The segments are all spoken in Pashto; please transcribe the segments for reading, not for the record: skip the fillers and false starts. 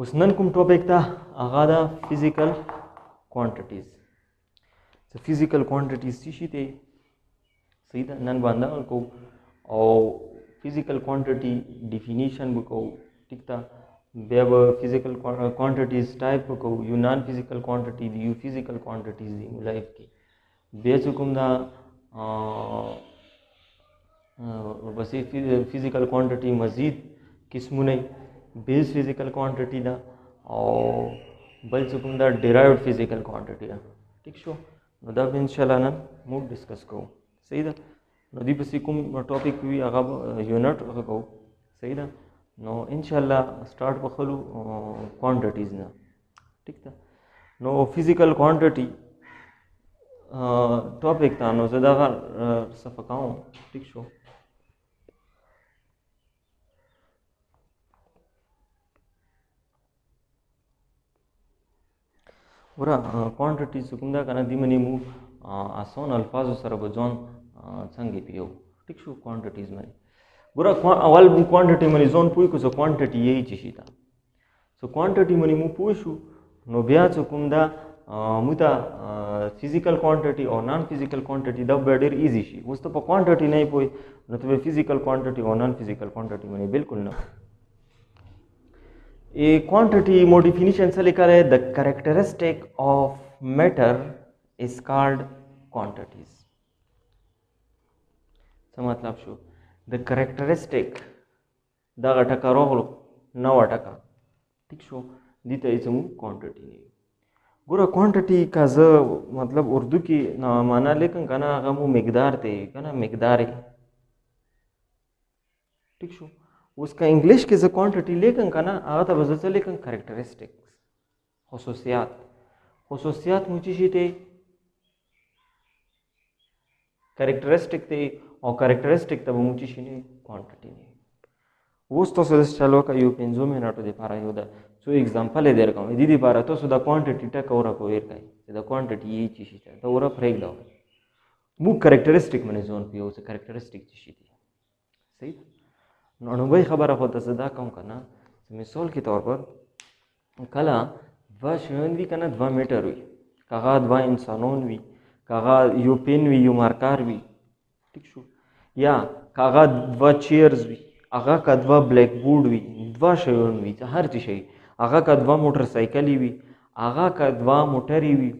اوس نن کوم ټاپک ته هغه ده فزیکل کوانټیټیز. فزیکل کوانټیټیز څه شي دی؟ صحیح ده، نن باندې کو او فزیکل کوانټیټي ډیفینیشن وکړو. ټیک ده، بیا به فزیکل کوانټیټیز ټایپ وکړو. یو نان فزیکل کوانټیټي دی، یو فزیکل کوانټیټیز دی لایف کې. بیا چې کوم دا بس فزیکل کوانټیټي مزید قسمونه بیس فزیکل کوانټیټي ده او بل چې کوم دا ډیرایوډ فزیکل کوانټیټي ده. ٹھیک شو، نو دا به انشاءالله نن موږ ډسکس کوو. صحیح ده، نو دې پسې کوم ټاپک وي هغه یونټ کوو. صحیح ده، نو انشاءالله سٹارټ وکړو کوانټیټیز نه. ٹھیک ده، نو فزیکل کوانټیټي ټاپک ته نو زه دغه صفحه کوم. ٹھیک شو، ګوره کوانټیټي چې کوم دا که نه دې منې مو آسان الفاظو سره به ځان څنګه پیو. ٹھیک شو، کوانټیټیز منې ګوره اول کوانټیټي منې ځان پوه کړو چې کوانټیټي یې څه شي ده. سو کوانټیټي منې مو پوه شو، نو بیا چې کوم دا مو ته فزیکل کوانټیټي او نان فزیکل کوانټیټي دا به ډېر ایزي شي. اوس ته په کوانټیټي نه پوه نو ته به فزیکل کوانټیټي او نان فزیکل کوانټیټي منې بالکل نه. A quantity more definition से लिखा है the characteristic of matter is called quantities. څه مطلب شو؟ the characteristic دا غټه راغلو نو ټکا. ٹھیک شو، دې ته یې زموږ کوانټیټي نه. ګوره کوانټیټي کا زه مطلب اردو کې معنا لیکم که نه هغه مو مقدار دی که نه مقدار. ٹھیک شو، اوس که انګلیش کې زه کوانټیټي لیکم که نه هغه ته به زه څه لیکم؟ کریکټرسټکس، خصوصیات. خصوصیات مو څه شي دی؟ کریکټرسټک دی، او کریکټرسټک ته به مو څه شي نه؟ کوانټیټي نه. اوس تاسو داسې چل وکړه یو 5 منټو دپاره یو د څو اګزامپل یې در کوم. دې دپاره تاسو د کوانټیټي ټکه ورکو هېر کړئ چې د کوانټیټي یې څه شي ده، ته وره پرېږده. موږ کریکټرسټک باندې ځان پوهوو چې کریکټرسټک څه شي دی. صحیح ده، نو لومړۍ خبره خو ته زه دا کوم که نه چې مثال کې طور پر کله دوه شیان وي که نه، 2 میټر وي، که هغه 2 انسانان وي، که هغه یو پین وي، یو مارکر وي. ٹھیک شو، یا که هغه 2 چیرز وي، هغه که 2 بلیک بورډ وي، 2 شیان وي، هر څه شي، هغه که 2 موټر سایکلې وي، هغه که 2 موټرې وي،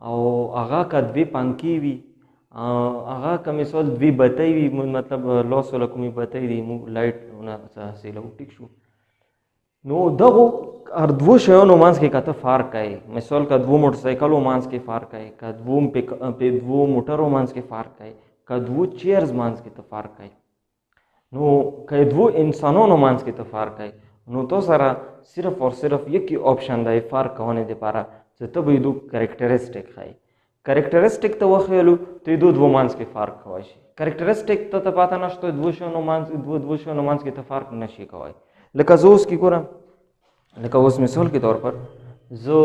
او هغه که 2 پنکې وي، هغه که مثال 2 بتۍ وي، مطلب لاس والا کومې بتۍ دي موږ لایټ نه حاصلوو. ټیک شو، نو دغو هر 2 شیانو منځ کې که ته فرق کوې، مثال که 2 موټر سایکلو منځ کې فرق کوې، که 2 موټرو منځ کې فرق کوې، که 2 چیرز منځ کې ته فرق کوې، نو که 2 انسانانو منځ کې ته فرق کوې، نو تو سره صرف اور صرف یکی آپشن دی فرق کوونې دپاره چې ته به یې دو کریکټرسټک ښایي. کریکټرسټک ته وښیلو ته یې دو منځ کې فرق کوی شي. کریکټرسټک ته پته نشته 2 شیانو منځ کې ته فرق نشي کوی. لکه زه اوس کې ګورم، لکه اوس مثال کې طور پر زه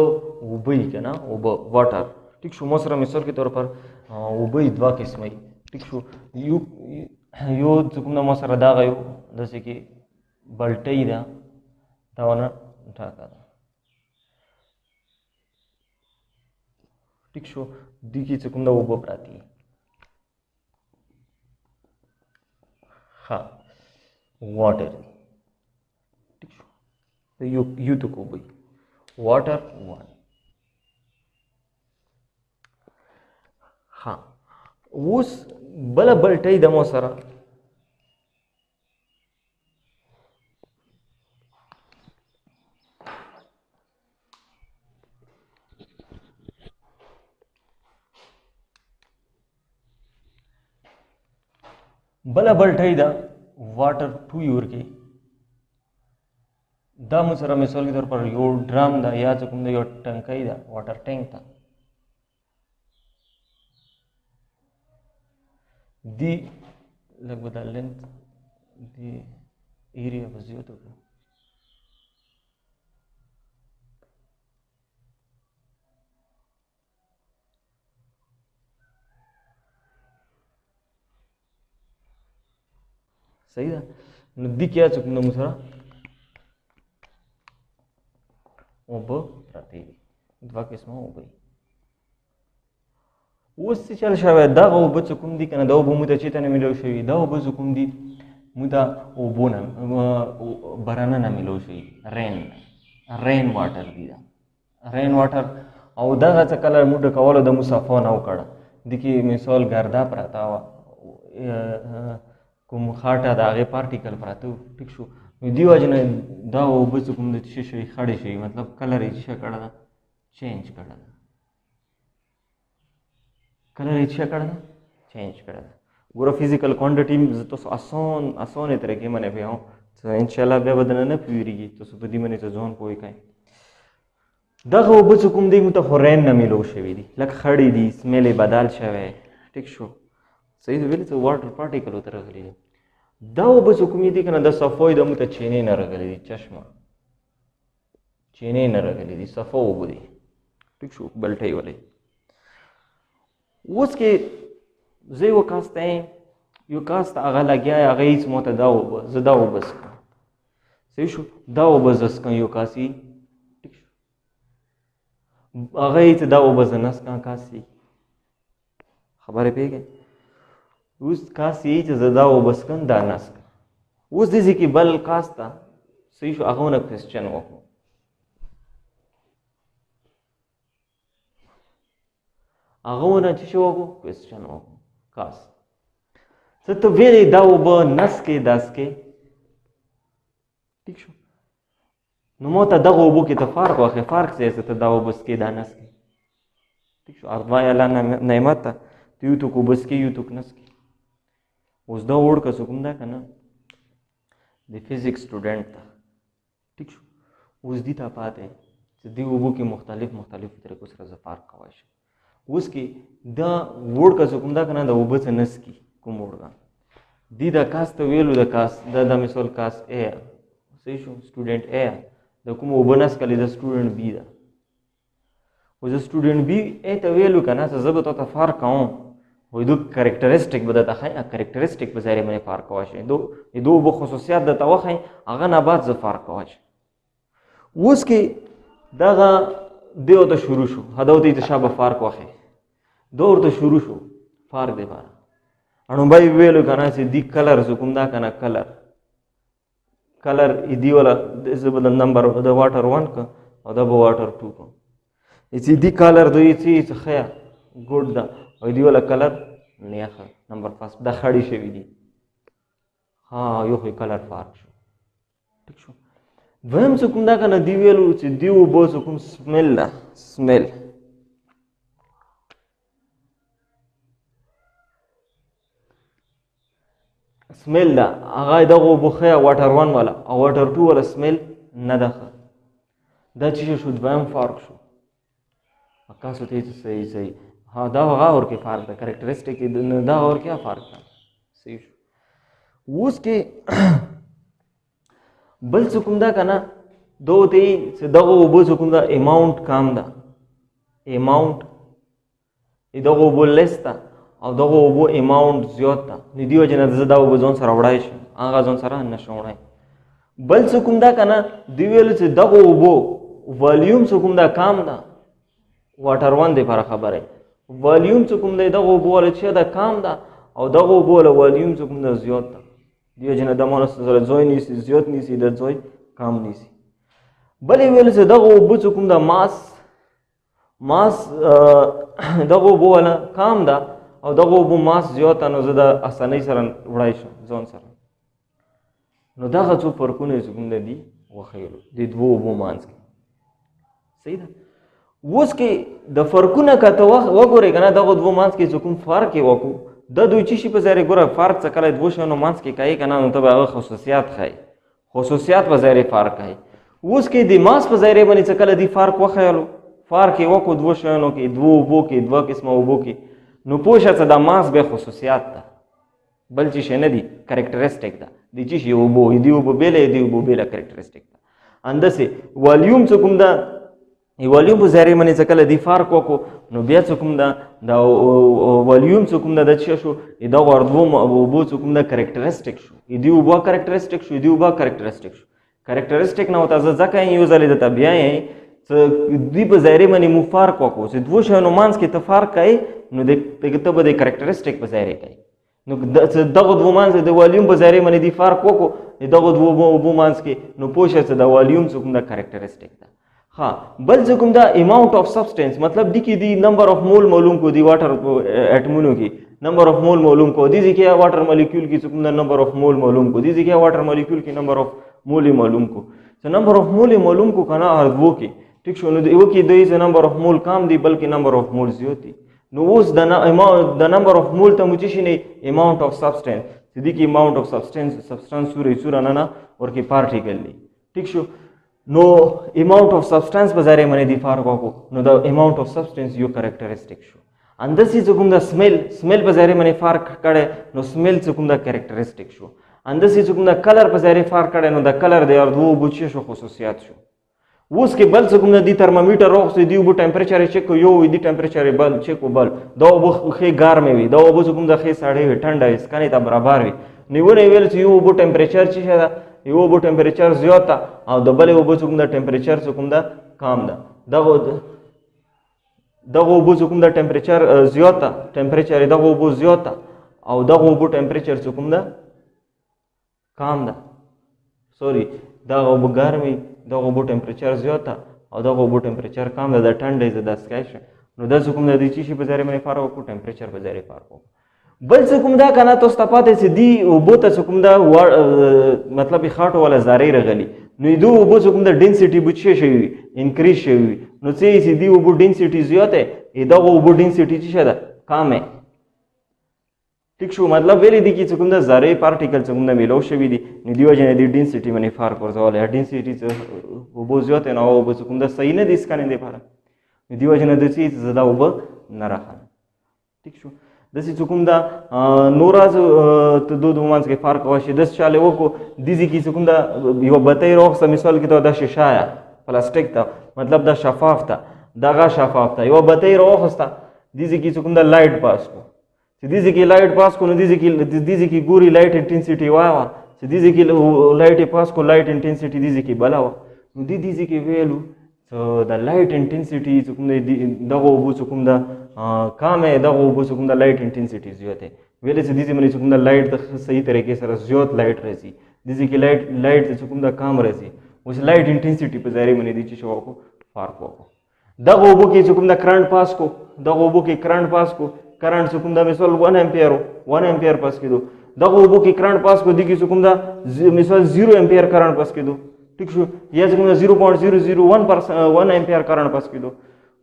اوبه یي که نه، اوبه واټر. ټیک شو، ما سره مثال کې طور پر اوبه یي 2 قسمه یي. ټیک شو، یو چې کوم ده ما سره دغه یو داسې کې بلټۍ ده، دا ونه ډکه ده. ٹھیک شو، دې کې چې کوم ده اوبه پراتې دي. ښه، واټر دی. ٹھیک شو، یو تک اوبه دي، واټر 1. ښه، اوس بله بلټۍ ده ما سره، بله بلټۍ ده واټر 2 یور کې. دا مو سره مثال کې طور پر یو ډرم ده، یا چې کوم ده یو ټنکی ده، واټر ټینک ده. دی لږ به دا لینت دی ایریا به زیاته کړو. صحیح ده، نو دې کې چې کوم ده مو سره اوبه پرتې دي، دوه قسمه اوبه دي. اوس چې چل شوی دغه اوبه چې کوم دي که نه دا اوبه موږ ته چېرته نه میلاو شوي، دا اوبه چې کوم دي موږ ته اوبو نه بارانه نه میلاو شوي، رین واټر دي. دا رین واټر او دغه څه کله موږ ډکولو د موږ صفا نه وکړه، د کې مثال ګرده پرته وه، کوم خاټه د هغې پارټیکل پراته وو، ټیک شو. نو دې وجې نه دا اوبه چې کوم د څه شوي خړې شوي، مطلب کلر یې څه کړه ده چینج کړه ده، کلر یې څه کړه ده چینج کړه ده. ګوره فزیکل کوانټټي زه تاسو اسانې طریقې باندې بیاوم، انشاءالله بیا به درنه نه پوهېږي، تاسو په دې باندې څه ځان پوه کړئ. دغه اوبه چې کوم دی موږ ته خو رین نه میلو شوي دي، لږ خړې دي، سمیل یې بدل شوی، ټیک شو، صحیح ویلې څه واټر پارټیکل ورته راغلي دي. دا اوبه چې کومې دي که نه د صفا د موږ ته چینې نه راغلي دي، چشمه چینې نه راغلي دي، صفا اوبه دي، ټیک شو، بلټۍ ولې. اوس کې زه یو کس ته هغه لګیا یې، هغه هېڅ ما ته دا اوبه زه دا اوبه څښم، صحیح شو، دا اوبه زه څښم، یو کس یې ټیک شو، هغه هېڅ دا اوبه زه نه څښم، کس یې خبرې پوهېږئ. اوس کاس یې چې زه دا اوبه څښم دا نه څښم. اوس داسې کې بل کاس ته صحیح شو هغه ونه کوېسچن وکړو، هغه ونه چې شو وکړو کوېسچن وکړو کاس څه ته ویلې دا اوبه نه څښې دا څښې، ټیک شو. نو ما ته دغه اوبو کې ته فرق واخلې، فرق څه ته دا اوبه څښې دا نه څښې، ټیک شو. ارضای الله نعمت ته ته یو توک اوبه څښې یو توک نه څښې. اوس دا وړ که څه کوم ده که نه د فزیکس سټوډنټ ته، ټیک شو، اوس دې ته پاتې چې دې اوبو کې مختلفو طریقو سره زه فرق کولی شم. اوس کې دا وړ که څه کوم ده که نه د اوبه څه نه څکي، کوم وړ ده دې د کاس ته ویلو، د کاس دا مثال کاس ا صحیح شو، سټوډنټ ا د کوم اوبه نه څکلې د سټوډنټ بي ده. اوس د سټوډنټ بي ا ته ویلو که نه څه زه به تا ته فرق کوم، وای دو کریکټریسټیک به درته ښایي، کریکټریسټیک په ذریعه باندې فرق کولی شئ، د دو اوبو خصوصیات درته وښایي، هغه نه بعد زه فرق کولی شم. اوس کې دغه دی ورته شروع شو، دا ورته د شابه فرق وښایي، دا ورته شروع شو فرق دی باره. اړومبی ویلو که نه چې دی کلر چې کوم دا که نه کلر دی والا زه به د نمبر د واټر 1 که او دا به واټر 2 که، چې دی کلر دوی چې ښه ګوډ ده او دی والا کلر نیخه نمبر فاست دا خړې شوي دي، ها یو خو کلر فرق شو، ټیک شو. دویم څه کوم دا که نه دی ویلو چې دی اوبه څه کوم سمیل ده، سمیل ده هغه دغه اوبه ښه واټر 1 والا او واټر 2 والا سمیل نه ده ښه، دا چې شو دویم فرق شو. کاسو ته صحیح ها دا هغه اور کې فرق ده، کریکټریسټیک دا اور کې فرق ده، صحیح شو. اوس کې بل څه کوم ده که نه دا ورته چې دغه اوبه څه کوم ده اماونټ کم ده، اماونټ دغه اوبه لیس ده او دغه اوبه اماونټ زیات ده، نو دې وجې نه زه دا اوبه ځان سره وړی شم، هغه ځان سره نه شم وړی. بل څه کوم ده که نه دوی ویلو چې دغه اوبو والیوم څه کوم ده کم ده، واټر 1 دی لپاره خبره، والیوم څه کوم دی دغه اوبو والا چې ده کم ده او دغه اوبو والا والیوم څه کوم ده زیات ده، دې وجې نه د مانه سره ځای نیسي، زیات نیسي، د ځای کم نیسي. بل یې ویل چې دغه اوبه څه کوم ده ماس دغه اوبو والا کم ده او دغه اوبو ماس زیات ده، نو زه د اسانۍ سره وړی شم ځان سره. نو دغه څو فرقونه چې کوم ده دي وښیلو د دوو اوبو منځ کې، صحیح ده. اوس کې د فرقونه که ته وګورې که نه دغه دوو منځ کې چې کوم فرق یې وکړو، د دوی چې شي په ذریعه ګوره فرق څه کله دوو شیانو منځ کې کوي که نه، نو ته به هغه خصوصیات ښایي، خصوصیات په ذریعه فرق کوي. اوس کې د ماس په ذریعه باندې څه کله دې فرق وښیلو، فرق یې وکړو دوو شیانو کې، دوو اوبو کې، دوه قسمه اوبو کې، نو پوه شه چې دا ماس بیا خصوصیات ده، بل چې شی نه دي، کریکټریسټیک ده، د چې شي اوبو دې اوبو بیله دې اوبو بیله کریکټریسټیک ده. همداسې والیوم څه کوم ده، والیوم په ذریعه باندې څه کله دې فرق وکړو، نو بیا څه کوم ده دا والیوم څه کوم ده د څه شو، دغه دوو اوبو څه کوم ده کریکټریسټیک شو، دې اوبه کریکټریسټیک شو، دې اوبه کریکټریسټیک شو. کریکټریسټیک نه ورته زه ځکه یو ځلې درته بیا یې دوی په ظاهري باندې مو فرق وکړو چې دوو شیانو منځ کې ته فرق کوې نو ته به د کرکټرسټیک په ظاهري کوې نو دغه دوو منځ د والیوم په ظاهري باندې دې فرق وکړو د دغه دوو منځ کې نو پوه شه چې د والیوم څه کوم دا کرکټرسټیک ده ها بل څه کوم دا اماؤنٹ آف سبسټنس مطلب دی کې دی نمبر آف مول معلوم کو دی واټر اټمونو کې نمبر آف مول معلوم کو دی کې واټر مالیکول کې څه کوم دا نمبر آف مول معلوم کو دی کې واټر مالیکول کې نمبر آف مول معلوم کو څه نمبر آف مول معلوم کو کنه ارغو کې ټیک شو نو یو کې دوی څه نمبر آف مول کم دی بلکې نمبر آف مول زیات دی نو اوس د نمبر آف مول ته مو چې نه اماؤنٹ آف سبسټنس دې کې اماؤنٹ آف سبسټنس سورې نه ورکه پارټیکل دی ٹھیک شو نو اماؤنٹ آف سبسټنس په ځای باندې دی فرق وکړو نو د اماؤنٹ آف سبسټنس یو کریکټریسټیک شو اندسې چې کوم د سمیل په ځای باندې فرق کړي نو سمیل چې کوم د کریکټریسټیک شو اندسې چې کوم د کلر په ځای فرق کړي نو د کلر د دوه بوچې شو خصوصیات شو اوس کې بل څه کوم د ترمامیټر راوخ دی وب ټمپریچر چیک یو وی دی ټمپریچر بل چیک بل دا وب خې ګرمې وي دا وب کوم د خې ساړې وي ټنډه وي سکانې ته برابر وي نیونه ویل چې یو وب ټمپریچر چې شه یو وب ټمپریچر زیات او د بل وب کوم د ټمپریچر کوم د کم ده دغه وب کوم د ټمپریچر زیات ټمپریچر دغه وب زیات او دغه وب ټمپریچر کوم د کم ده سوري دغه وب ګرمي دغه وب ټمپریچر زیات او دغه وب ټمپریچر کم ده د ټنډې د سکایش نو د کوم د دې چی په ځای باندې فرق وکړو ټمپریچر په ځای فرق وکړو بل څه کوم دا کنه تاسو ته پاتې چې دی وبو ته کوم دا مطلب خاطو ولا زاري رغلی نو دو وبو کوم دا ډینسټي بچ شي انکریز شي نو چې دی وبو ډینسټي زیاته دا وبو ډینسټي چې ده کمه ٹھیک شو مطلب ویلې دي چې کوم دا زاري پارټیکل کوم دا میلو شوی دي نو دی وجه نه دی ډینسټي باندې فرق ورزول ډینسټي وبو زیاته نو وبو کوم دا صحیح نه دي سکانې دی لپاره دی وجه نه د چې زدا وب نه راخه ٹھیک شو دسی کوم دا نوراز ته دو مانس کې فرق واشي دس چاله وکړو دیزي کې کوم دا یو بتای روخ مثال کې ته د شیشه پلاستیک ته مطلب دا شفاف ته دغه شفاف ته یو بتای روخ استا دیزي کې کوم دا لایټ پاس کو چې دیزي کې لایټ پاس کو نو دیزي کې ګوري لایټ انټنسټي وایو چې دیزي کې لایټ پاس کو لایټ انټنسټي دیزي کې بلاو نو دیزي کې ویلو د لایټ انټنسټي کوم دغه وبو کوم دا کامه دغه وبو کوم دا لایټ انټنسټي زیاته ویلې چې دیزي باندې کوم دا لایټ د صحیح طریقې سره زیات لایټ راځي دیزي کې لایټ کوم دا کم راځي اوس لایټ انټنسټي په ځای باندې دي چې شو کو فرق وکړو دغه وبو کې کوم دا کرنٹ پاس کو دغه وبو کې کرنٹ پاس کو کرنٹ کوم دا مثال 1 امپیر پاس کېدو دغه وبو کې کرنٹ پاس کو دي کې کوم دا مثال 0 امپیر کرنٹ پاس کېدو ٹھیک شو یا کوم 0.001% امپیر کرنٹ پاس کېدو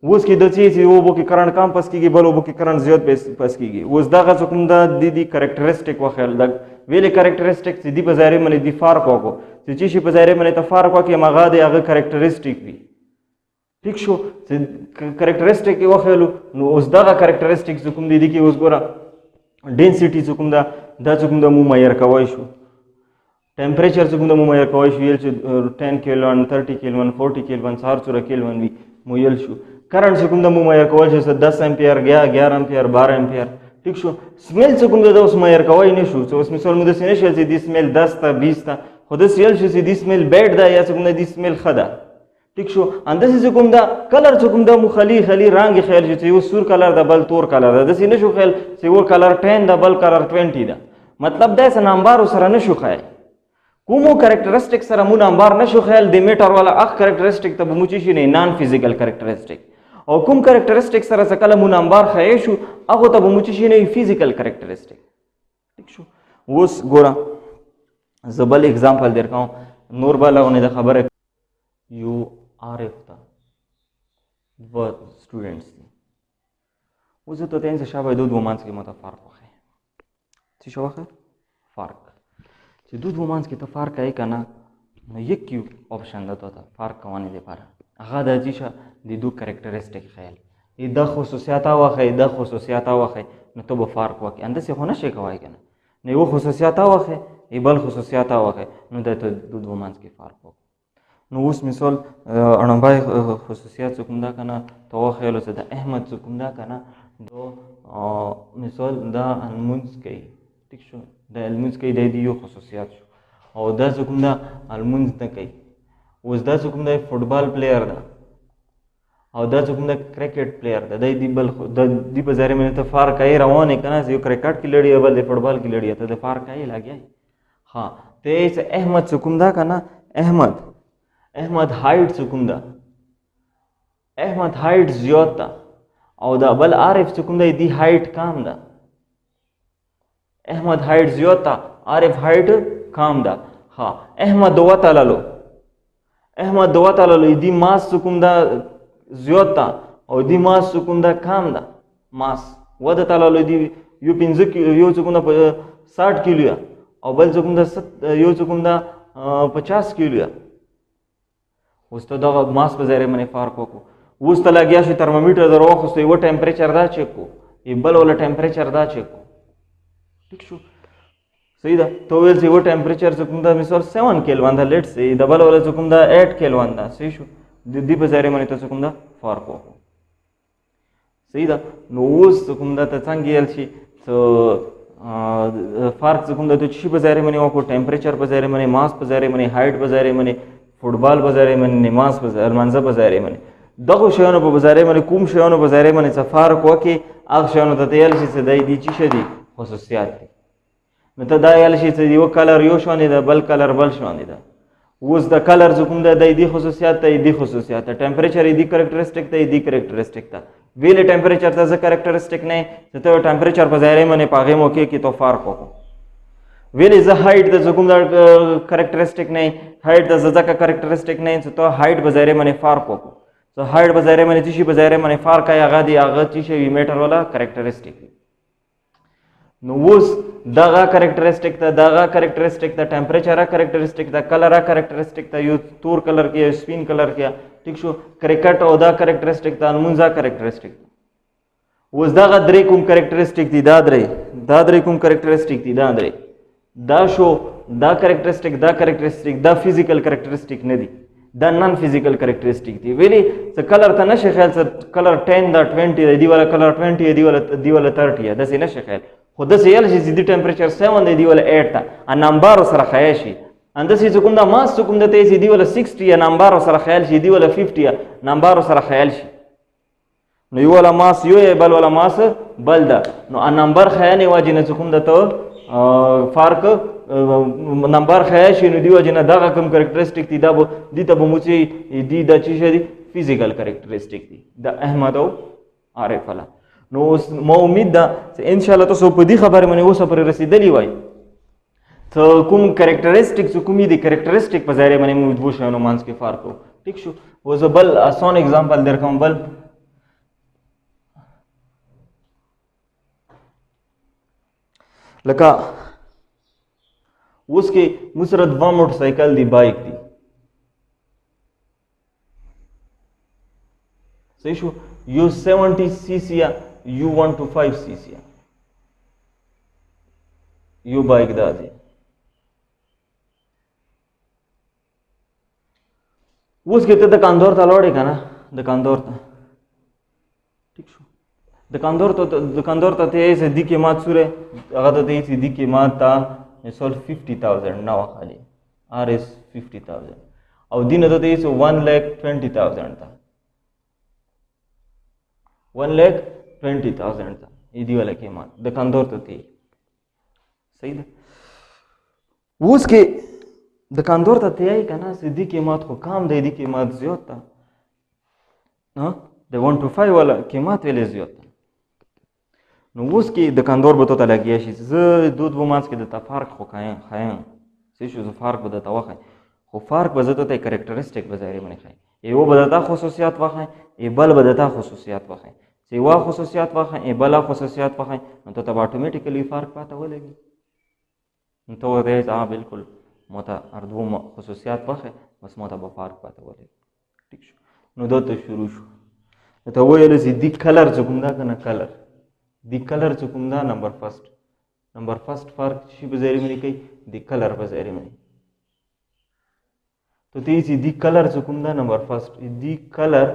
اوس کې د چې وبو کې کرنٹ کم پاس کېږي بل وبو کې کرنٹ زیات پاس کېږي اوس دغه کوم دا د کریکټریسټیک وخل د ویلې کریکټریسټیک چې دی په ځای باندې دی فرق وکړو چې شي په ځای باندې ته فرق وکړي مغه د هغه کریکټریسټیک وي ٹھیک شو چې کریکټریسټیک وخلو نو اوس دغه کریکټریسټیک کوم دی کې اوس ګوره ډینسټي کوم دا کوم د مو معیار کوي شو ټمپریچر کوم د مو معیار کوي شو یل چې 10 کیلوین 30 کیلوین 40 کیلوین 400 کیلوین وي مو یل شو کرنٹ کوم د مو معیار کوي چې 10 امپیر 11 امپیر 12 امپیر ٹھیک شو سمیل کوم د اوس معیار کوي نه شو اوس مثال مو د سینې شل چې د سمیل 10 تا 20 تا خو د سیل شو چې د سمیل بیډ دا یا کوم د سمیل خدا ٹھیک شو اندسې کوم دا کلر کوم د مخالي خلی رنگ خیال چې یو سور کلر د بل تور کلر د سینې شو خیال چې و کلر 10 د بل کلر 20 دا مطلب دا څه نمبر سره نشو خای کومو کریکټریسټیک سره مو نمبر نشو خیال د میټر والا اخ کریکټریسټیک ته مو چی نه نان فزیکل کریکټریسټیک او کوم کریکټریسټیک سره څه کله مو نمبر خای شو هغه ته مو چی نه فزیکل کریکټریسټیک ٹھیک شو اوس ګورا زبل एग्जांपल درکاو نور بالاونه د خبره یو عارف تا و स्टूडेंट्स دي اوس ته تاسو شابه دوه مانس کې مت فرق وخه څه شو وخه فرق چې دوه مانس کې ته فرق کوي کنه نو یک کیو آپشن ده ته فرق کوونه لپاره هغه د چې د دوه کریکټریسټیک خیال د خصوصیات واخه د خصوصیات واخه نو ته به فرق وکي انده څه هونه شي کوي کنه نو یو خصوصیات واخه بل خصوصیات واخه نو د دوه مانس کې فرق وکي نو اوس مثال اړمبای خصوصیات کوم دا کنه تو خیال وسه د احمد کوم دا کنه دو مثال دا المنز کوي ٹھیک شو د المنز کوي د یو خصوصیات شو او دا کوم دا المنز نه کوي اوس دا کوم دا فوټبال پلیئر دا او دا چې کوم د کرکټ پلیئر ده دی بل د دی په ځای باندې ته فارق ای روانې کنه یو کرکټ کې لړی بل د فوټبال کې لړی ته د فارق ای لاګي ها ته احمد چې کوم دا کنه احمد هایټ چې کوم دا احمد هایټ زیات ده او دا بل عارف چې کوم دی هایټ کم ده احمد هایټ زیات ده عارف هایټ کم ده ها احمد دوه تعالی دی ماس چې کوم دا زیات ده او دی ماس چې کوم دا کم ده ماس وده تعالی دی یو 15 یو چې کوم دا 60 کیلو او بل چې کوم دا یو چې کوم دا 50 کیلو اوس ته دا ماس په ځای باندې فرق وکړو اوس ته لګیا شي ترمامیټر دروخستو یو ټمپریچر دا چیک کو بل ولا ټمپریچر دا چیک کو ٹھیک شو صحیح ده تو ویل چې و ټمپریچر چې کوم دا مثال 7 کیلوین دا لیټ سي ډبل ولا چې کوم دا 8 کیلوین دا صحیح شو د دې په ځای باندې ته کوم دا فرق وکړو صحیح ده نو اوس کوم دا ته څنګه یل شي ته فرق کوم دا ته شي په ځای باندې وکړو ټمپریچر په ځای باندې ماس په ځای باندې هایټ په ځای باندې فوټبال په ځای باندې نماز په ځای منځه په ځای باندې دغه شیانو په ځای باندې کوم شیانو په ځای باندې څه فرق وکړي هغه شیانو ته یل شي چې دای دي چې شدي خصوصیات دي نو ته دا یل شي چې یو کلر یو شان دی بل کلر بل شان دی اوس د کلر کوم د دی خصوصیات ته دی خصوصیات ټمپریچر دی کریکټریسټک ته دی کریکټریسټک ته ویل ټمپریچر ته ځکه کریکټریسټک نه ته ټمپریچر په ځای باندې پاغه موکې کې تو فرق وکړو ویل ز هایټ د کوم د کریکټریسټک نه هایټ د ځکه کریکټریسټک نه ته هایټ په ځای باندې فرق وکړو ته هایټ په ځای باندې چې په ځای باندې فرق هغه دی هغه چې میټر ولا کریکټریسټک نو اوس دغه کریکټریسټک ته ټمپریچر کریکټریسټک ته کلر کریکټریسټک ته یو تور کلر کې یو سپین کلر کې ٹھیک شو کرکټ او دا کریکټریسټک ته انمونځه کریکټریسټک اوس دغه درې کوم کریکټریسټک دي دا درې کوم کریکټریسټک دي دا شو دا کریکټریسټک دا فزیکل کریکټریسټک نه دي دا نن فزیکل کریکټریسټک دي ویلي څه کلر ته نشي خیال څه کلر 10 دا 20 دی ولا کلر 20 دی ولا 30 دا څه نشي خیال خو د سیل شي د ټمپریچر 7 دی ولا 8 ته ان نمبر سره خیال شي اند سې کوم دا ماس کوم د ته دی ولا 60 یا نمبر سره خیال شي دی ولا 50 یا نمبر سره خیال شي نو یو ولا ماس یو بل ولا ماس بل دا نو ان نمبر خیال نه واجی نه کوم د ته فرق نمبر خیال شي نو دی واجی نه دا کوم کریکټریسټک دی دا د ته بموچي دی د چی شي فزیکل کریکټریسټک دی د احمد او عارف الله نو ما امید ده چې ان شاء الله تاسو په دې خبره باندې اوسه پر رسیدلی وای ته کوم کریکټریسټکس کوم دي کریکټریسټک په ځای باندې موږ وو شنو مانس کې فرق وو ٹھیک شو و زبل آسان एग्जांपल درکوم بل لکه اوس کې مسرت و موټر سایکل دی بایک دی صحیح شو یو 70 سی سی یو 125 سی سی یو بایک دا دی اوس کې ته دکاندار ته لاړې کنه دکاندار ته ٹھیک شو دکاندار ته ته یې دی قیمت سره هغه ته یې دی قیمت تا مثال 50000 نو خالي ار اس 50000 او دینه ته یې 1,20,000 تا 1,20,000 تا دی ولا قیمت دکاندار ته ته صحیح ده اوس کې دکاندار ته ته یې کنه سدي قیمت خو کم دی دی قیمت زیات تا ها د 125 والا قیمت ویلې زیات نو اوس کې دکاندار به ته لګیا شي زه دود و مانس کې د فرق خو خایم څه شو زه فرق به ته واخای خو فرق به زه ته کریکټریسټک به ځای باندې خای یو به ته خصوصیات واخای ای بل به ته خصوصیات واخای چې وا خصوصیات واخای ای بل خصوصیات واخای نو ته اتوماتیکلی فرق پاته ولګي نو ته ورته بالکل ماته اردو خصوصیات واخای بس ماته به فرق پاته ولګي ٹھیک شو نو دته شروع شو ته ویل چې دی کلر چې کوم دا کنه کلر دی کلر چې کوم دا نمبر فرست فرق شي په ځای باندې کوي دی کلر په ځای باندې ته چې دی کلر چې کوم دا نمبر فرست دی کلر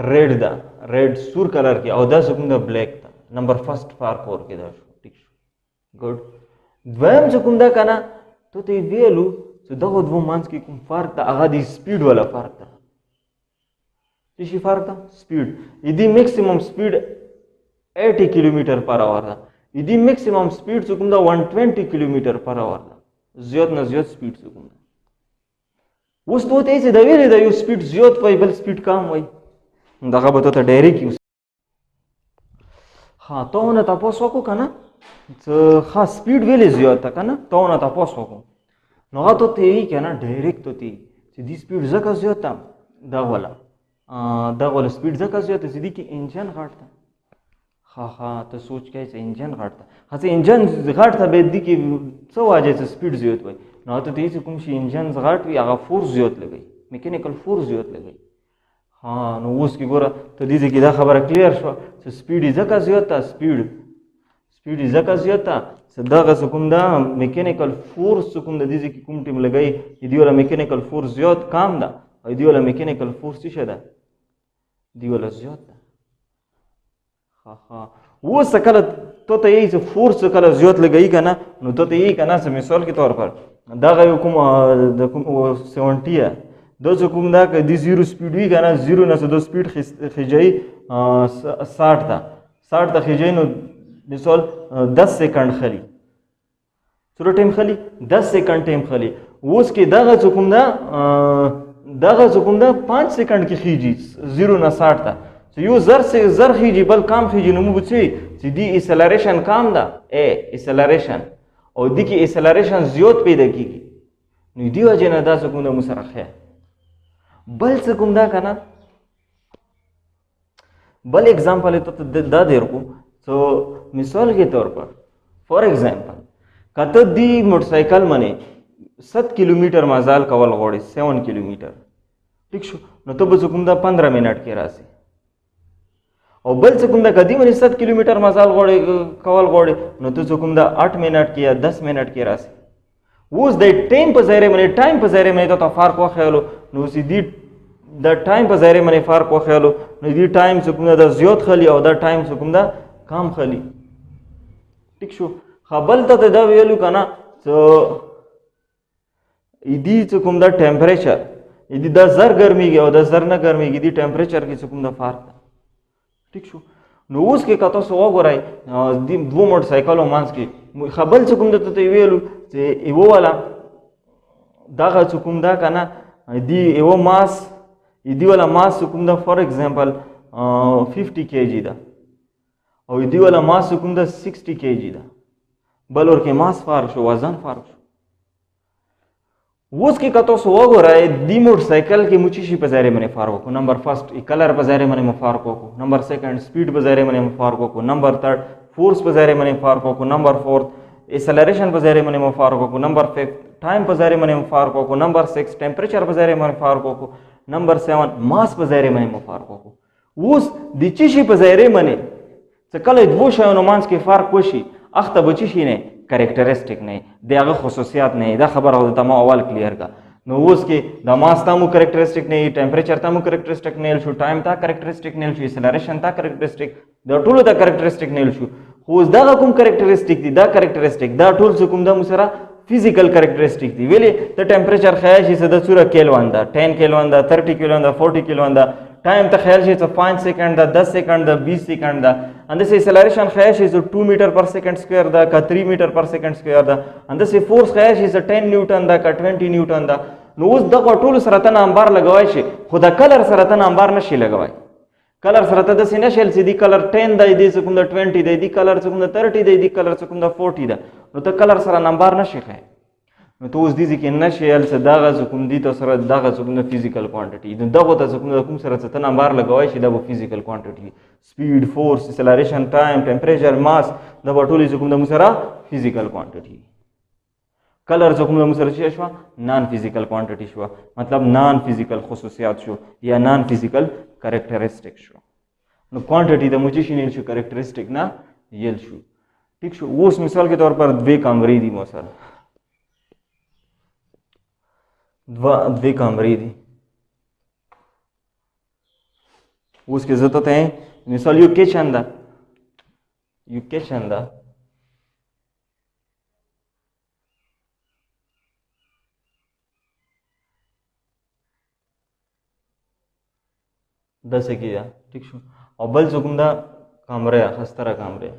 ریډ دا ریډ سور کلر کې او دا چې کوم دا بلیک دا نمبر فرست فرق ور کې دا شو ٹھیک شو ګډ دویم چې کوم دا کنه ته ویلو چې دغه دوه مانس کې کوم فرق دا هغه دی سپیډ والا فرق دا څه شي فرق ده سپیډ دې میکسیمم سپیډ 80 کیلومتر پر اور ده دې میکسیمم سپیډ څه کوم ده 120 کیلومتر پر اور ده زیات نه زیات سپیډ څه کوم ده اوس ته چې دا ویلې دا یو سپیډ زیات وای بل سپیډ کم وای دغه به ته ډایرکټ یوز ها ته ونه تاسو وکړو کنه څه خاص سپیډ ویلې زیات ده کنه ته ونه تاسو وکړو نو ته ته یې کنه ډایرکټ ته چې دې سپیډ زکه زیات ده دا ولا سپیډ زکه زیات ده چې دې کې انجن غټ ده ها ته سوچ کې چې انجن غټ ده هڅه انجن غټ ته به دې کې څه واجه چې سپیډ زیات وای نو ته دې چې کوم شي انجن غټ وي هغه فورس زیات لګي میکانیکل فورس زیات لګي نو اوس کې ګوره ته دې کې دا خبره کلیر شو چې سپیډ زکه زیات ده سپیډ زکه زیات ده چې دغه کوم دا میکانیکل فورس کوم د دې کې کوم ټیم لګي دې ولا میکانیکل فورس زیات کم ده او دې ولا میکانیکل فورس څه ده دې ولا زیات ده اوس کله ته ته یې چې فورس کله زیات لګي کنه نو ته ته یې کنه چې مثال کے طور پر دغه کوم د کوم 70 دو چې کوم دا که دی زیرو سپیډ وي که نه زیرو نه څه دو سپیډ خیجوي 60 ته خیجوي نو مثال 10 سیکنډ خلی څومره ټایم خلی 10 سیکنډ ټایم خلی اوس کې دغه چې کوم دا 5 سیکنډ کې خیجي زیرو نه 60 ته یو زر خیجي بل کم خیجي نو موږ چې دی اسیلریشن کم ده اسیلریشن او دی کې اسیلریشن زیات پیدا کیږي نو دی وجه نه دا څه کوم د مسرخه بل څه کوم دا کنه بل एग्जांपल ته دا درکو سو مثال के तौर पर फॉर एग्जांपल कते दी मोटरसाइकिल मने 7 किलोमीटर मजाल कवल غوړي 7 किलोमीटर ٹھیک شو نو ته به کوم دا 15 منټ کې راسي او بل څه کوم دا کدی منه 7 किलोमीटर मजाल غوړي کول غوړي نو ته کوم دا 8 منټ کې یا 10 منټ کې راسي اوس د ټایم په ځای باندې ته فرق وخیالو نو سیدی د ټایم په ځای باندې فرق وخیالو نو دی ټایم څه کوم دا زیات خلی او دا ټایم څه کوم دا کم خلی ٹھیک شو خپل ته دا ویلو کنه څه ایدی څه کوم دا ټمپریچر ایدی دا زر ګرميږي او دا زر نه ګرميږي دی ټمپریچر کې څه کوم دا فرق ٹھیک شو نو اوس کې کته سو وګورای د دوه موټر سایکلو مانس کې خپل څه کوم ته ویلو چې ایو والا دغه څه کوم دا کنه دی ایو ماس دی والا ماس کوم دا فور ایگزامپل 50 kg دا او دی والا ماس کوم دا 60 kg دا بل ورکه ماس فرق شو وزن فرق شو اوس کې کته سو وګورای دی موټر سایکل کې موچی شي په ځای باندې فرق کو نمبر فرست کلر په ځای باندې فرق کو نمبر سیکنډ سپیډ په ځای باندې فرق کو نمبر تھرڈ فورس په ځای باندې فرق کو نمبر فورث ایسلریشن په ځای باندې فرق کو نمبر 5 ټایم په ځای باندې فرق کو نمبر 6 ټمپریچر په ځای باندې فرق کو نمبر 7 ماس په ځای باندې فرق کو اوس د چی شي په ځای باندې څه کله دوه شیانو مانس کې فرق وشي اخته بچی شي نه کریکټریسټیک نه دغه خصوصیات نه دا خبره د تمام اول کلیر کا نو اوس کې د ماس تاسو کریکټریسټیک نه ټمپریچر تاسو کریکټریسټیک نه شو ټایم تا کریکټریسټیک نه شو ایسلریشن تا کریکټریسټیک د ټولو د کریکټریسټیک نه شو خو دا کوم کریکټریسټیک دي دا کریکټریسټیک دا ټول کوم د مسره فزیکل کریکټریسټیک دي ویلې د ټمپریچر خیال شي د سوره کیلوان دا 10 کیلوان دا 30 کیلوان دا 40 کیلوان دا ټایم ته خیال شي 5 سیکنډ دا 10 سیکنډ دا 20 سیکنډ دا and this acceleration خیال شي 2 میټر پر سیکنډ سکوير دا کا 3 میټر پر سیکنډ سکوير دا and this force خیال شي 10 نیوټن دا کا 20 نیوټن دا نو اوس دغه ټول سرطان انبار لګوي شي خو دا کلر سرطان انبار نشي لګوي کلر سرطان د سینه شل سي دي کلر 10 دی دي کوم د 20 دی کلر کوم د 30 دی کلر کوم د 40 دا نو ته کلر سره نمبر نشي خای نو ته اوس دي کې نشي ال څه دغه کوم دي ته سره دغه کوم د فزیکل کوانټیټي دغه ته کوم سره څه نمبر لګوي شي د فزیکل کوانټیټي سپیډ فورس ایسلریشن ټایم ټمپریچر ماس د ټولې کوم د سره فزیکل کوانټیټي کلر کوم د سره شي شو نان فزیکل کوانټیټي شو مطلب نان فزیکل خصوصیات شو یا نان فزیکل کریکټریسټیک شو نو کوانټیټي د موچی شي نه شو کریکټریسټیک نه یل شو ٹھیک شو اوس مثال کے طور پر دوه کامرې دي مو سره دوه کامرې دي اوس کې زه ته مثال یو کچن ده داسې کېده ټیک شو او بل څه کوم ده کمره خستره کمره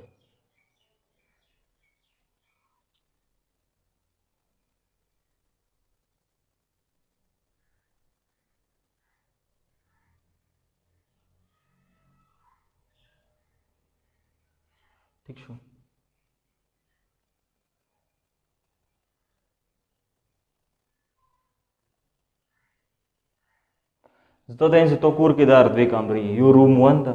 ټیک شو زه ته وایم چې تو کور کې دا دوې کمرې یو روم 1 ده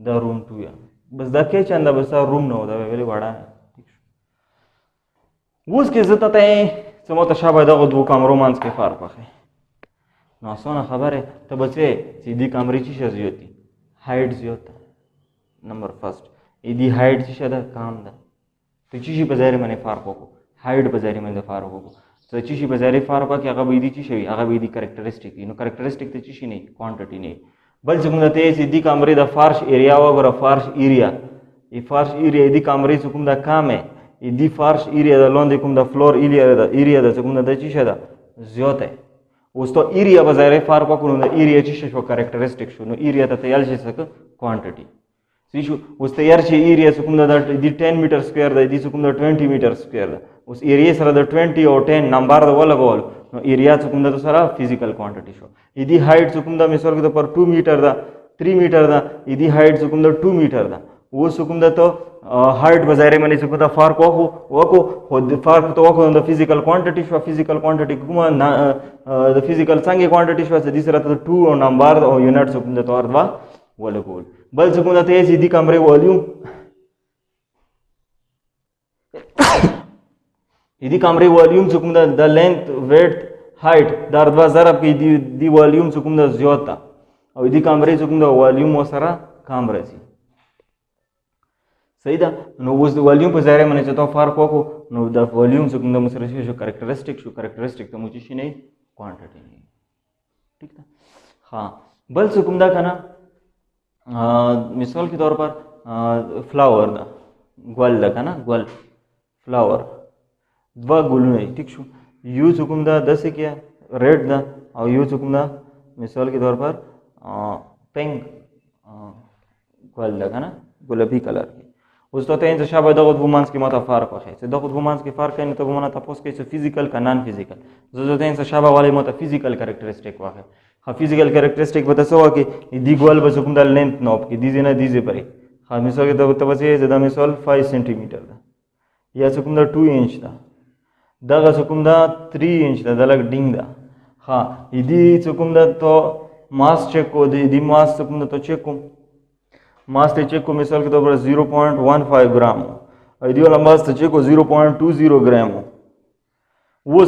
دا روم 2 یا بس دا کچن دا بس روم نه و دا ویلې وړه ټیک شو اوس کې زه ته څه متشابه دغه دوه کمرو منځ کې فرق وښیي نو اسانه خبره ته به څه چې دې کمرې څه شی زیات دي هایټ زیات ده نمبر فرست دې هایټ څه شی ده کم ده ته چې شي په ځای باندې فرق وکړو هایټ په ځای باندې فرق وکړو څه چې شي په ځای فرق وکړي هغه به دې څه شي هغه به دې کریکټریسټیک نو کریکټریسټیک ته څه شي نه کوانټیټي نه بل څه موږ ته چې دې کمرې د فارش ایریا وګوره فارش ایریا ای فارش ایریا دې کمرې څه کوم دا کم ہے دې فارش ایریا د لاندې کوم د فلور ایریا د څه کوم د څه شي ده زیات ہے اوس ته ایریا په ځای فرق وکړو نو ایریا چې شو کریکټریسټیک شو نو ایریا ته تیال شي څه کوانټیټي شو اوس تیار شي ایریا څه کوم د 10 میټر سکوير دی دې څه کوم د 20 میټر سکوير ده اوس ایریا سره د 20 او 10 نمبر د ولګول نو ایریا څه کوم د سره فزیکل کوانټیټي شو دې هایټ څه کوم د مثال کې پر 2 میټر ده 3 میټر ده دې هایټ څه کوم د 2 میټر ده اوس څه کوم د ته هایټ بظاهر باندې څه کوم د فرق وکړو خو د فرق ته وکړو د فزیکل کوانټیټي شو فزیکل کوانټیټي کومه د فزیکل څنګه کوانټیټي شو چې دې سره ته 2 او نمبر او یونټ څه کوم د تور دوا ولګول بل څه کوم د ته چې دې کمرې والیوم دې کمرې والیوم څه کوم د لینث ویډث هایټ در دوا ضرب کې دې والیوم څه کوم د زیات ده او دې کمرې څه کوم د والیوم سره کم راځي صحیح ده نو اوس د والیوم په ځای باندې چې تو فرق وکړو نو د والیوم څه کوم د مسره شو کریکټریسټیک ته مو چې نه کوانټیټي نه ٹھیک ده ها بل څه کوم دا کنه مثال के तौर पर फ्लावर दा गोल दा ना गोल फ्लावर दवा गुलने ठीक शो यू चुकुम दा 10 क्या रेड दा और यू चुकुम दा मिसाल के तौर पर पिंक गोल दा ना गुलाबी कलर की उस तो तेन से शाबा दगत वुमन्स की मत फर्क है से दगत वुमन्स की फर्क है तो वुमन तपोस के फिजिकल का नॉन फिजिकल जो तेन से शाबा वाले मत फिजिकल कैरेक्टरिस्टिक वाके हाँ फिजिकल कैरेक्टरिस्टिक बता सो कि दी गोल बस हुकुम दा लेंथ नॉप की दीजे ना दीजे परे हाँ मिसाल के तब से ज्यादा मिसाल 5 सेंटीमीटर दा या हुकुम दा 2 इंच दा दगा हुकुम दा 3 इंच दा दलग डिंग दा हाँ इदी हुकुम दा तो मास चेक को दी मास हुकुम दा तो चेक को मास ते चेक को मिसाल के तौर पर 0.15 ग्राम इदी वाला मास ते चेक को 0.20 ग्राम वो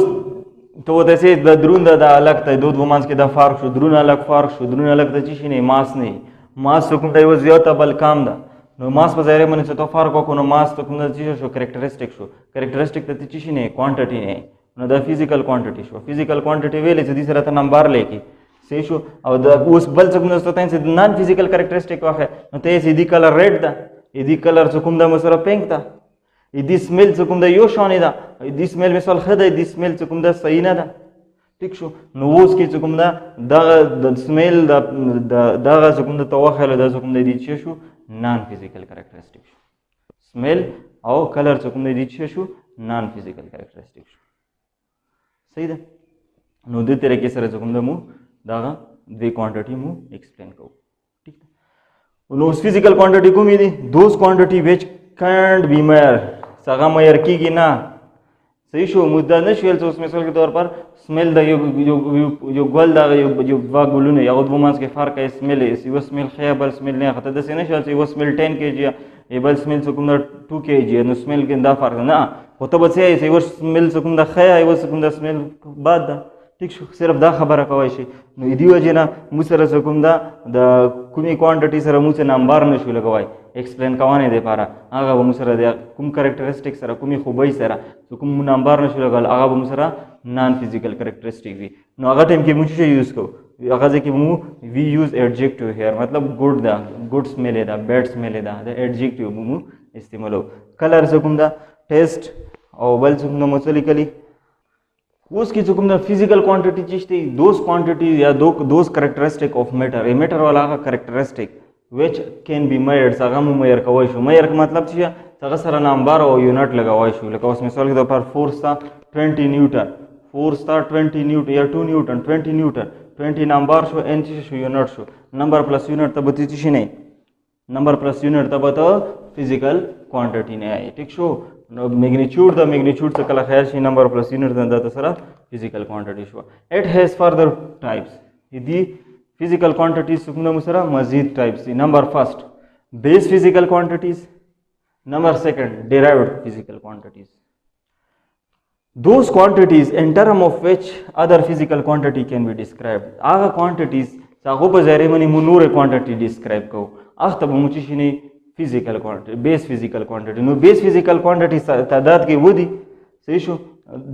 तो तसे द द्रुन दा अलग ता दो वमांस के दा फार्क शो द्रुन अलग फार्क शो द्रुन अलग ता चीज नहीं मास नहीं मास हुकुम दा वो ज्यादा बल काम दा नो मास बजारे मन से तो फार्क को नो मास तो कुम दा चीज शो कैरेक्टरिस्टिक ता चीज नहीं क्वांटिटी नहीं know the physical quantity show physical quantity वेले से दिसरा ता नंबर लेके से शो और द उस बल से कुम दा तो से नॉन फिजिकल कैरेक्टरिस्टिक वाखे नो ते इदी कलर रेड दा इदी कलर से कुम दा मसरा पिंक दा इदी स्मेल से कुम दा यो शानी दा इदी स्मेल मिसाल खदा इदी स्मेल से कुम दा सही ना दा ठीक शो नो उस के से कुम दा द स्मेल दा से कुम दा तवाखल दा से कुम दा इदी show non physical characteristic smell और कलर से कुम दा इदी शो नॉन फिजिकल कैरेक्टरिस्टिक सही दा नो दे तरीके से कुम दा मु दा दे क्वांटिटी मु एक्सप्लेन को ठीक नो फिजिकल क्वांटिटी को मी दोस quantity which can't be measured सगा मेयर की ना सही शो मुद्दा न शेल तो उसमें के तौर पर स्मेल दा जो गोल दा जो वा गुलुने या वो मांस के फर्क है स्मेल है वो स्मेल खयाबल स्मेल ने खता दसे न शेल वो स्मेल 10 kg ये बल स्मेल से कुम 2 kg नो स्मेल के दा फर्क ना होता बस है वो स्मेल से कुम दा खया वो से कुम दा स्मेल बाद दा ठीक शो सिर्फ दा खबर कोई शे नो इदी वजना मुसर से कुम दा कुमी क्वांटिटी सर मुसे नंबर न शो लगवाई एक्सप्लेन कवाने दे पारा आगा वो मुसर दे कुम कैरेक्टरिस्टिक सर कुमी खुबई सर तो कुम नंबर न शो लगल आगा वो मुसर नॉन फिजिकल कैरेक्टरिस्टिक भी नो आगा टाइम के मुझे यूज को आगा जे कि मु वी यूज एडजेक्टिव हियर मतलब गुड स्मेल दा बैड स्मेल दा द एडजेक्टिव मु इस्तेमाल कलर से कुम दा टेस्ट और बल से कुम दा मुसलिकली اوس کې چې کوم د فزیکل کوانټیټي چې شته دوز کوانټیټي یا دوز کریکټریسټک اف میټر ای میټر والا هغه کریکټریسټک which can be measured څنګه مو مېر کوی شو مېر مطلب چې څنګه سره نمبر او یونټ لګوي شو لکه اوس مثال کې د پر فورس تا 20 نیوټن فورس تا 20 نیوټن یا 2 نیوټن 20 نیوټن 20 نمبر شو ان چې شو یونټ شو نمبر پلس یونټ ته به چې نه نمبر پلس یونټ ته به ته فزیکل کوانټیټي نه آئی ٹھیک شو نو میگنیچیوډ د میگنیچیوډ څخه کله خیال شي نمبر پلس یونټ د سره فزیکل کوانټیټي شو اٹ هیز فردر ټایپس دي physical quantities څومره مسره مزید types دي number first base physical quantities number second derived physical quantities those quantities in term of which other physical quantity can be described هغه quantities هغه په ځای باندې مو نور quantity describe کو اخته به مو چې نه physical quantity base physical quantity نو base physical quantity تعداد کې ودی صحیح شو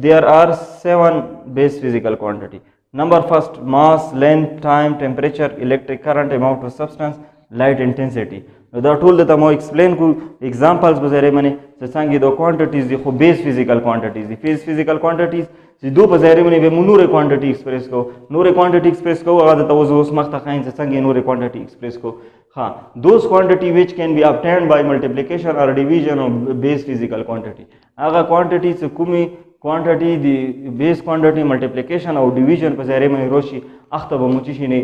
there are 7 base physical quantity number first mass length time temperature electric current amount of substance light intensity دا ټول د تمو ایکسپلین کو examples به زره منی څنګه د quantities دی خو base physical quantities دی physical quantities چې دو په زره منی به نور quantity express کو نور quantity express کو هغه د توزو اوس مخته خاين څنګه نور quantity express کو ها those quantity which can be obtained by multiplication or division of base physical quantity هغه quantity چې کومي quantity دی base quantity multiplication او division په ځای باندې روشي اخته به موچی شي نه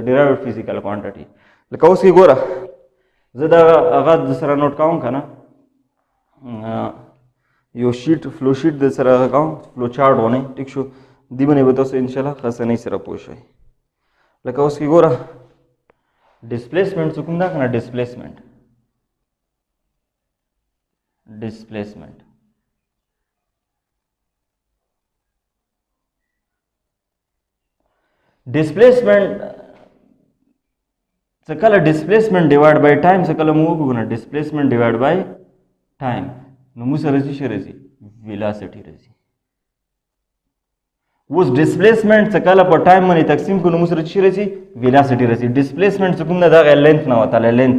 derived physical quantity لکه اوس کې ګوره زه دا هغه د سره نوٹ کوم کنه یو شیټ فلو شیټ د سره کوم فلو چارت ونه ټیک شو دی باندې به تاسو ان شاء الله خاصه نه سره پوښی لکه اوس کې ګوره ډیسپلیسمنت څه کوم دا کنه ډیسپلیسمنت څه کله ډیسپلیسمنت ډیوایډ بای ټایم څه کله مو وګورئ ډیسپلیسمنت ډیوایډ بای ټایم نو مو سره څه راځي ویلاسټي راځي اوس ډیسپلیسمنت څه کله په ټایم باندې تقسیم کو نو مو سره څه راځي ویلاسټي راځي ډیسپلیسمنت څه کوم نه دا لینث نه وته لینث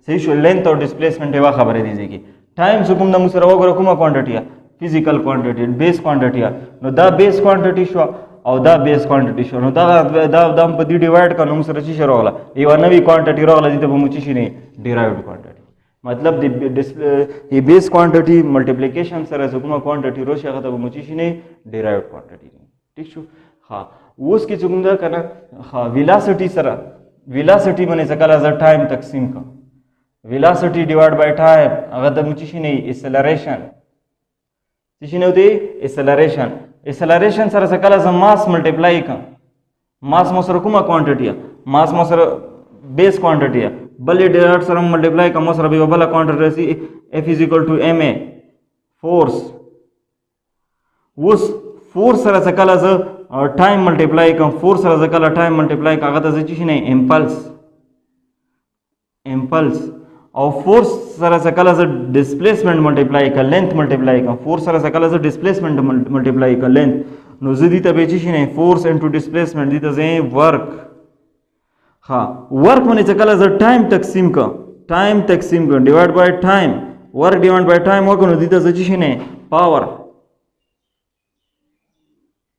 صحیح شو لینث او ډیسپلیسمنت یو خبره دي ځکه ټایم څه کوم د مو سره وګورئ کومه کوانټیټي فزیکل کوانټیټي بیس کوانټیټي نو دا بیس کوانټیټي شو او دا بیس کوانټیټي شو نو دا په دې ډیوایډ کړو نو سره چې راغله یو نوې کوانټیټي راغله دې ته به مو چې نه ډیرایوډ کوانټیټي مطلب د بیس کوانټیټي ملټیپلیکیشن سره کومه کوانټیټي روشي هغه ته به مو چې نه ډیرایوډ کوانټیټي ٹھیک شو ها اوس کې څنګه دا کنه ها ویلاسټي سره ویلاسټي باندې څنګه ز ټایم تقسیم کا velocity divided by time هغه د مو چې نه acceleration چې نه دی acceleration سره څه کله ز ماس ملټیپلای کا ماس مو سره کومه کوانټیټي ماس مو سره بیس کوانټیټي بلې ډیرټ سره ملټیپلای کوم سره به بل کوانټیټي رسی F = ma force اوس فورس سره څه کله ز ټایم ملټیپلای کوم فورس سره څه کله ټایم ملټیپلای هغه ته چې نه امپلس او فورس سره څه کله ز ډیسپلیسمنت ملټیپلای کا لینث ملټیپلای کا فورس سره څه کله ز ډیسپلیسمنت ملټیپلای کا لینث نو زدي ته به چې نه فورس انټو ډیسپلیسمنت دي ته زه ورک ها ورک باندې څه کله ز ټایم تقسیم کا ډیوایډ بای ټایم ورک ډیوایډ بای ټایم وکړو دي ته چې نه پاور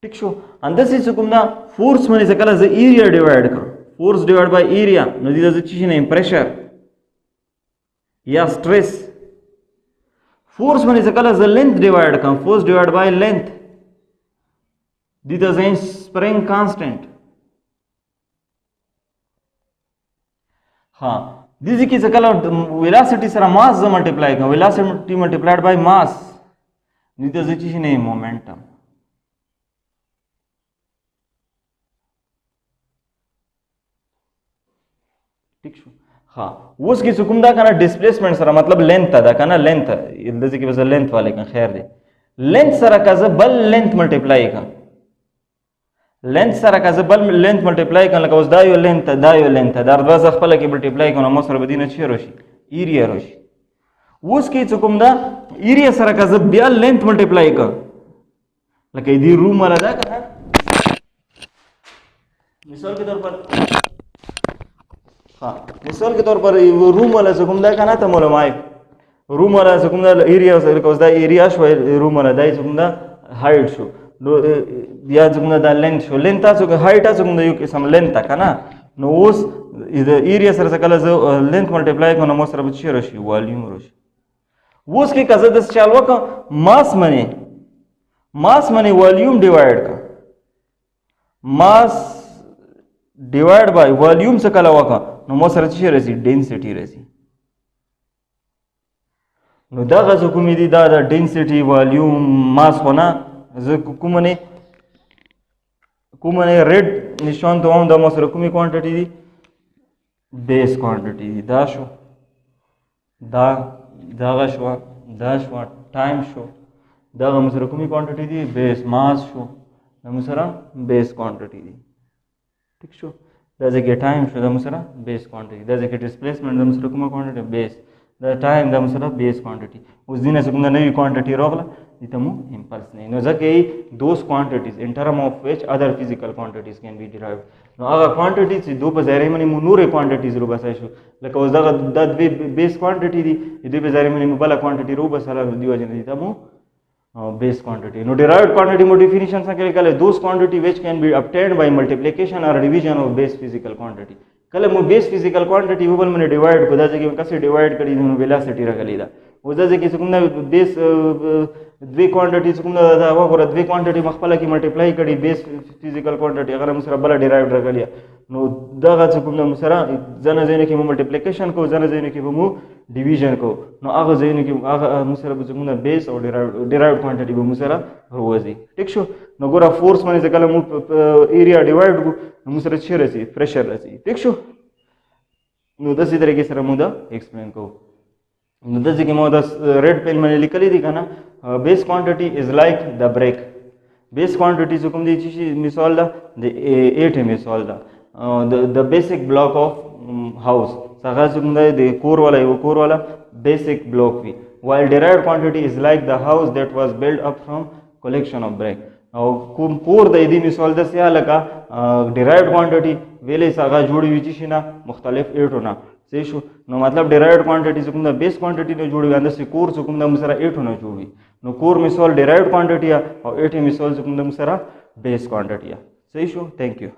ٹھیک شو اندسې څه کوم دا فورس باندې څه کله ز ایریا ډیوایډ کا فورس ډیوایډ بای ایریا نو دي ته چې نه پریشر یا stress force باندې څه کله ز length divide کوم force divide by length دي ته زين spring constant ها دي ځکه څه کله velocity سره mass ز multiply کوم velocity multiplied by mass دي ته ځکه چې نه momentum ٹھیک شو ها اوس کې کوم دا کنه ډیسپلیسمنت سره مطلب لینث دا کنه لینث دلته کې بس لینث والے کنه خیر دی لینث سره کزه بل لینث ملټیپلای کا لینث سره کزه بل لینث ملټیپلای کنه لکه اوس دا یو لینث دا درځ خپل کې ملټیپلای کنه مو سره بدینه چی روشي ایریا روشي اوس کې کوم دا ایریا سره کزه بیا لینث ملټیپلای کا لکه دې روم ولا دا کنه مثال के तौर पर हाँ मिसाल के तौर पर रूम वाला से घूमता है ना तो मालूम आए روم ولا څه کوم دا ایریا لکه اوس دا ایریا شو روم ولا دا څه کوم دا هایټ شو نو یا څه کوم دا لینث شو لینث تاسو هایټ تاسو کوم یو قسم لینث کنه نو اوس د ایریا سره څه کله زه لینث ملټیپلای کوم نو سره به څه راشي والیوم راشي اوس کې کزه د چال وکم ماس منی والیوم ډیوایډ کا ماس ډیوایډ بای والیوم څه کله وکم نو مو سره څه راشي ډینسټی راشي نو دا غزه کومې دي دا د ډینسټي والیوم ماس خو نه زه کومه ریډ نشان ته هم دا مو سره کومې کوانټټي دي بیس کوانټټي دي دا شو دغه شو دا شو ټایم شو دغه مو سره کومې کوانټټي دي بیس ماس شو دا مو سره بیس کوانټټي دي ٹھیک شو دا ځکه ټایم شو دا مو سره بیس کوانټټي دا ځکه ډسپلیسمنټ دا مو سره کومه کوانټټي بیس the time the musara base quantity us dine se kumda navi quantity rogla itamu impulse nahi no zake those quantities in term of which other physical quantities can be derived no aga quantities do pe zaire mani nure quantities ro basai shu like us daga that base quantity di do pe zaire mani bala quantity ro basala diwa jani itamu base quantity no derived quantity mo definition sa kale those quantity which can be obtained by multiplication or division of base physical quantity कल मो base physical quantity वो मैंने डिवाइड को जैसे कि कैसे डिवाइड करी वेलोसिटी रखली दा वो जैसे कि सुकुंदा बेस द्वि क्वांटिटी सुकुंदा दा वो कर द्वि क्वांटिटी मखपला की मल्टीप्लाई करी बेस फिजिकल क्वांटिटी अगर हम सरा बला डिराइव रखलिया नो दागा सुकुंदा मुसरा जना जने की मल्टीप्लिकेशन को जना जने की वो डिवीजन को नो आगे जने की आगे मुसरा सुकुंदा बेस और डिराइव्ड क्वांटिटी वो मुसरा रोजी ठीक शो नो गोरा फोर्स माने से कल मु एरिया डिवाइड को मुसरा छे रसी प्रेशर रसी ठीक शो नो दसी तरीके से मुदा एक्सप्लेन को नो दसी के मोदा रेड पेन मैंने लिखली थी ना base quantity is like the break base quantity जो कम दी चीज मिसाल दा द 8 मिसाल दा the basic block of house सगा जो कम द कोर वाला वो कोर वाला बेसिक ब्लॉक भी while derived quantity is like the house that was built up from collection of brick और कोर द यदि मिसाल द से लगा derived quantity वेले सगा जोड़ी हुई चीज ना मुख्तलिफ 8 होना सही शो नो मतलब derived quantity से कुंदा बेस क्वांटिटी ने जोड़ी अंदर से कोर से कुंदा मुसरा 8 होना जोड़ी नो कोर मिसाल derived quantity और 8 मिसाल से कुंदा मुसरा बेस क्वांटिटी सही शो थैंक यू